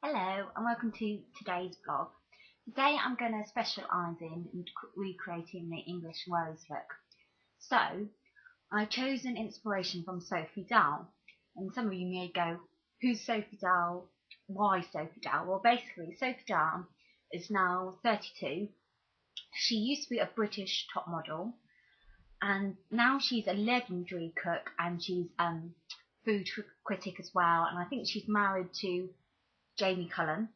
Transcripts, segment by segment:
Hello and welcome to today's vlog. Today I'm going to specialise in recreating the English rose look. So I chose an inspiration from Sophie s.dahl, and some of you may go, who's Sophie s.dahl? Why Sophie s.dahl? Well, basically Sophie s.dahl is now 32. She used to be a British top model and now she's a legendary cook and she's food critic as well, and I think she's married to Jamie Cullen.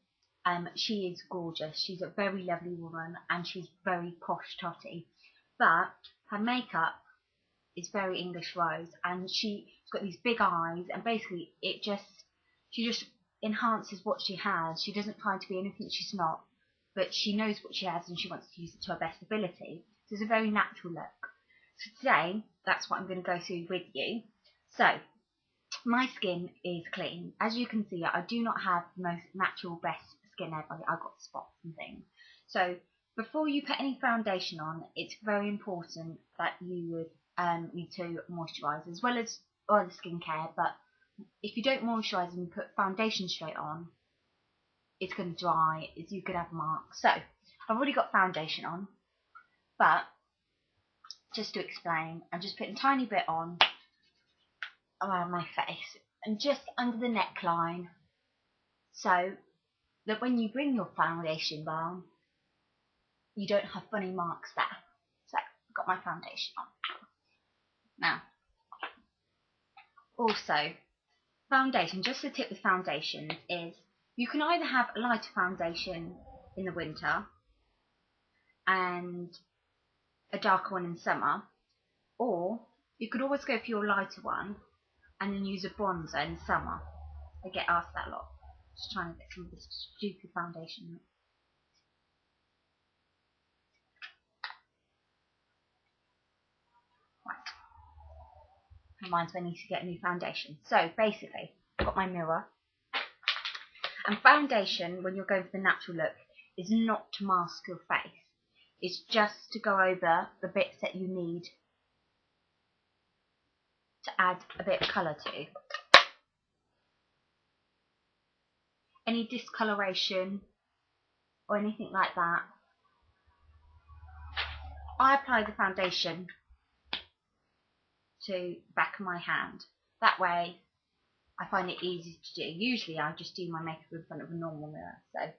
She is gorgeous. She's a very lovely woman and she's very posh totty. But her makeup is very English rose and she's got these big eyes, and basically she just enhances what she has. She doesn't try to be anything she's not, but she knows what she has and she wants to use it to her best ability. So it's a very natural look. So today that's what I'm going to go through with you. So my skin is clean. As you can see, I do not have the most natural best skin ever. I've got spots and things. So before you put any foundation on, it's very important that you would need to moisturise as well as other skincare. But if you don't moisturise and you put foundation straight on, it's going to dry. You could have marks. So I've already got foundation on, but just to explain, I'm just putting a tiny bit on around my face and just under the neckline, so that when you bring your foundation down you don't have funny marks there. So I've got my foundation on. Now also, foundation, just the tip with foundations is you can either have a lighter foundation in the winter and a darker one in summer, or you could always go for your lighter one and then use a bronzer in summer. I get asked that a lot. Just trying to get some of this stupid foundation. Right. Reminds me I need to get a new foundation. So basically, I've got my mirror. And foundation, when you're going for the natural look, is not to mask your face. It's just to go over the bits that you need to add a bit of colour to. Any discoloration or anything like that, I apply the foundation to the back of my hand. That way I find it easy to do. Usually I just do my makeup in front of a normal mirror. So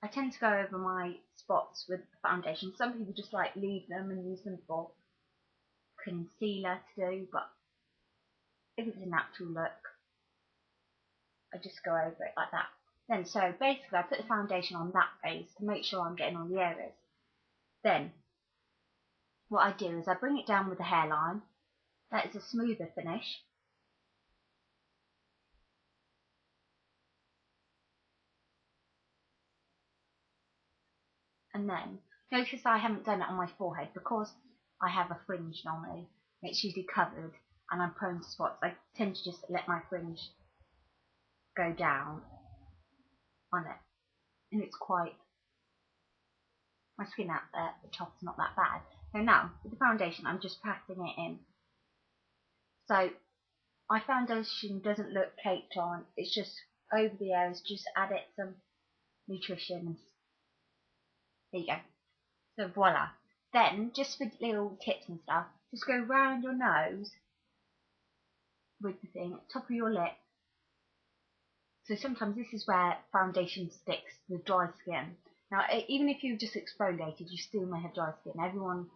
I tend to go over my spots with the foundation. Some people just like leave them and use them for concealer to do, but if it's a natural look, I just go over it like that. Then, so basically I put the foundation on that face to make sure I'm getting all the areas. Then what I do is I bring it down with the hairline. That is a smoother finish. And then notice I haven't done it on my forehead because I have a fringe normally. It's usually covered and I'm prone to spots. I tend to just let my fringe go down on it, and it's quite, my skin out there at the top is not that bad. So now with the foundation I'm just patting it in. So my foundation doesn't look caked on, it's just over the areas, just add it some nutrition. There you go. So voila. Then just for little tips and stuff, just go round your nose with the thing, top of your lip. So sometimes this is where foundation sticks to the dry skin. Now even if you've just exfoliated, you still may have dry skin. Everyone,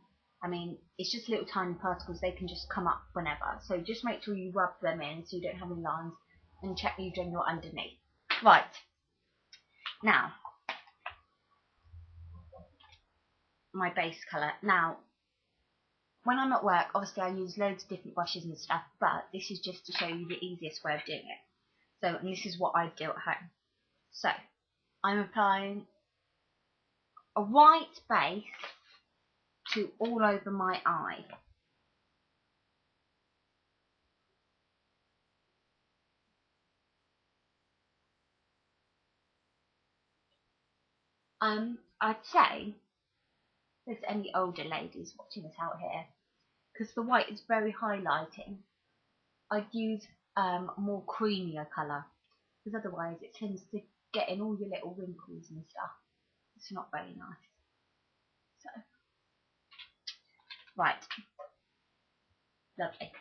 I mean, it's just little tiny particles, they can just come up whenever. So just make sure you rub them in so you don't have any lines, and check you've done your underneath. Right. Now, my base colour. Now, when I'm at work, obviously I use loads of different brushes and stuff, but this is just to show you the easiest way of doing it. So, and this is what I do at home. So, I'm applying a white base to all over my eye. I'd say there's any older ladies watching this out here, because the white is very highlighting. I'd use a more creamier colour, because otherwise it tends to get in all your little wrinkles and stuff. It's not very nice. So, right, lovely.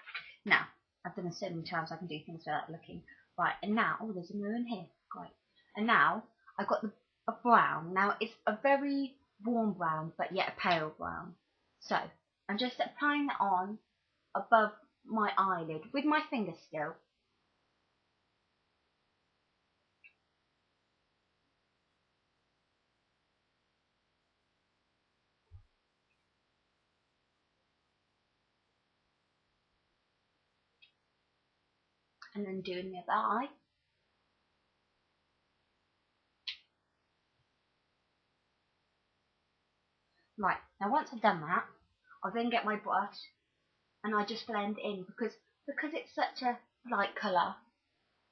Now, I've done this so many times I can do things without looking. Right, and now, oh, there's a mirror in here. Great. And now, I've got a brown. Now, it's a very warm brown, but yet a pale brown. So, I'm just applying it on above my eyelid with my finger still. And then doing the other eye. Right, now once I've done that, I'll then get my brush and I just blend in because it's such a light colour,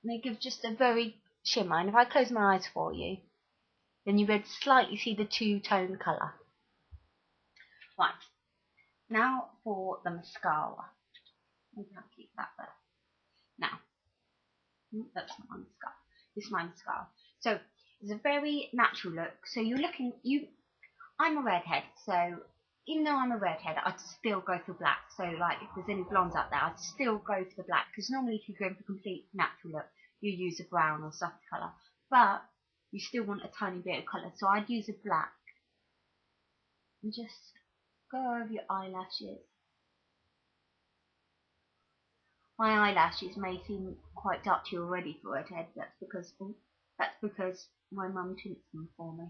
and it gives just a very shimmer. And if I close my eyes for you, then you would slightly see the two-tone colour. Right, now for the mascara. We can keep that there. Now, that's not my mascara. This is my mascara. So it's a very natural look. So I'm a redhead, so even though I'm a redhead, I'd still go for black. So like if there's any blondes out there, I'd still go for the black, because normally if you go for complete natural look, you use a brown or soft colour, but you still want a tiny bit of colour, so I'd use a black and just go over your eyelashes. My eyelashes may seem quite dark to you already for redhead. That's because my mum tints them for me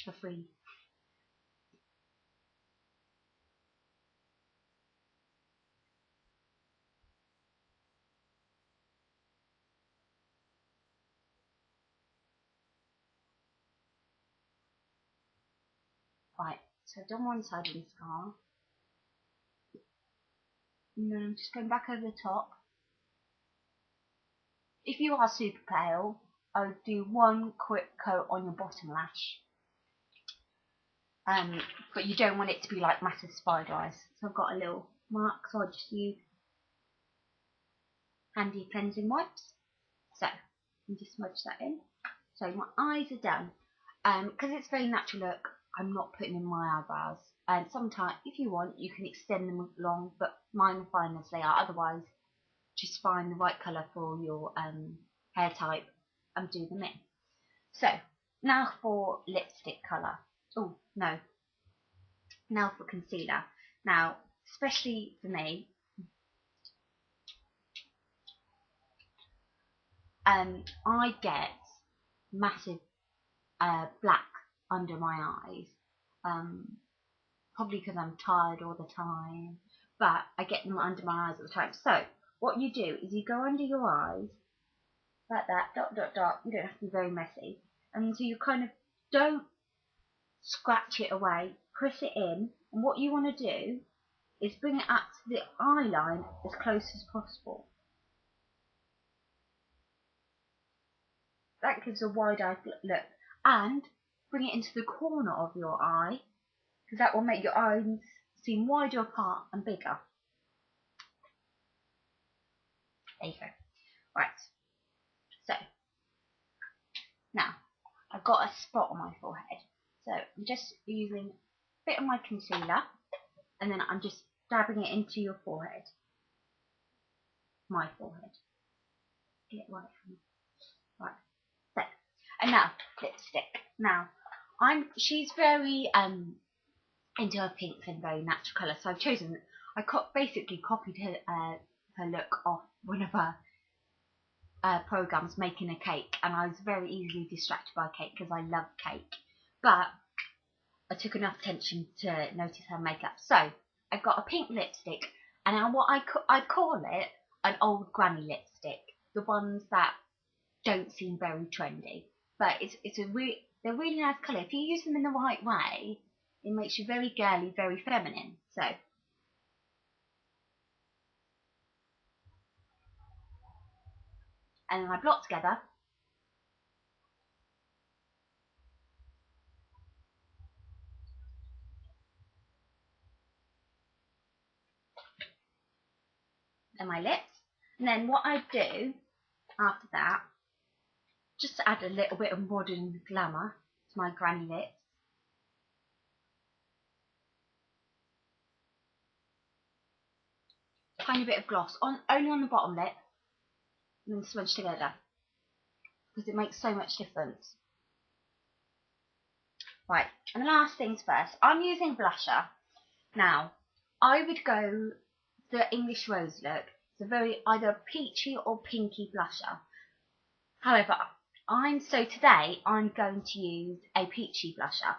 for free. Right, so I've done one side of the scar, and then I'm just going back over the top. If you are super pale, I would do one quick coat on your bottom lash. But you don't want it to be like massive spider eyes. So I've got a little mark, so I just use handy cleansing wipes. So you just smudge that in. So my eyes are done. Because it's very natural look, I'm not putting in my eyebrows. And sometimes, if you want, you can extend them long, but mine are fine as they are. Otherwise, just find the right colour for your hair type and do them in. So, now for lipstick colour. Oh, no. Now for concealer. Now, especially for me, I get massive black under my eyes. Probably because I'm tired all the time, but I get them under my eyes all the time. So, what you do is you go under your eyes, like that, dot, dot, dot. You don't have to be very messy. And so you kind of don't scratch it away, press it in, and what you want to do is bring it up to the eye line as close as possible. That gives a wide-eyed look. And bring it into the corner of your eye, because that will make your eyes seem wider apart and bigger. There you go. Right. So, now, I've got a spot on my forehead. So, I'm just using a bit of my concealer, and then I'm just dabbing it into your forehead. My forehead. Get it right from me. Right. So, and now, lipstick. Now, she's very into her pinks and very natural colours, so I've chosen, basically copied her look off one of her programs, making a cake, and I was very easily distracted by cake because I love cake, but I took enough attention to notice her makeup. So I've got a pink lipstick, and what I'd call it an old granny lipstick, the ones that don't seem very trendy, but they're really nice colour. If you use them in the right way, it makes you very girly, very feminine. So, and then I blot together. And my lips. And then what I do after that, just to add a little bit of modern glamour to my granny lips, tiny bit of gloss only on the bottom lip, and then smudge together because it makes so much difference. Right, and last things first, I'm using blusher. Now, I would go the English Rose look. It's a very either peachy or pinky blusher. However, today I'm going to use a peachy blusher.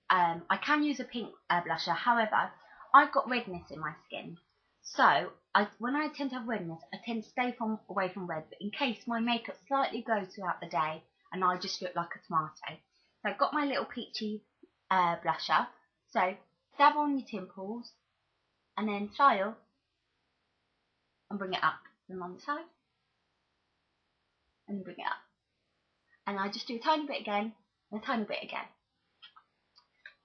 I can use a pink blusher. However, I've got redness in my skin, so when I tend to have redness, I tend to stay away from red. But in case my makeup slightly goes throughout the day and I just look like a tomato, so I've got my little peachy blusher. So dab on your temples, and then file and bring it up, and on the side, and bring it up. And I just do a tiny bit again, and a tiny bit again.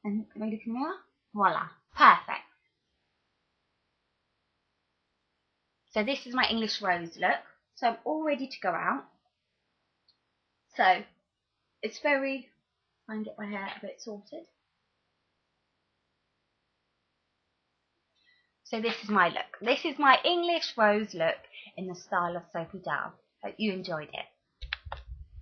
And maybe look in the mirror. Voila, perfect. So this is my English Rose look. So I'm all ready to go out. So it's very, try and get my hair a bit sorted. So this is my look. This is my English Rose look in the style of Sophie Dahl. Hope you enjoyed it.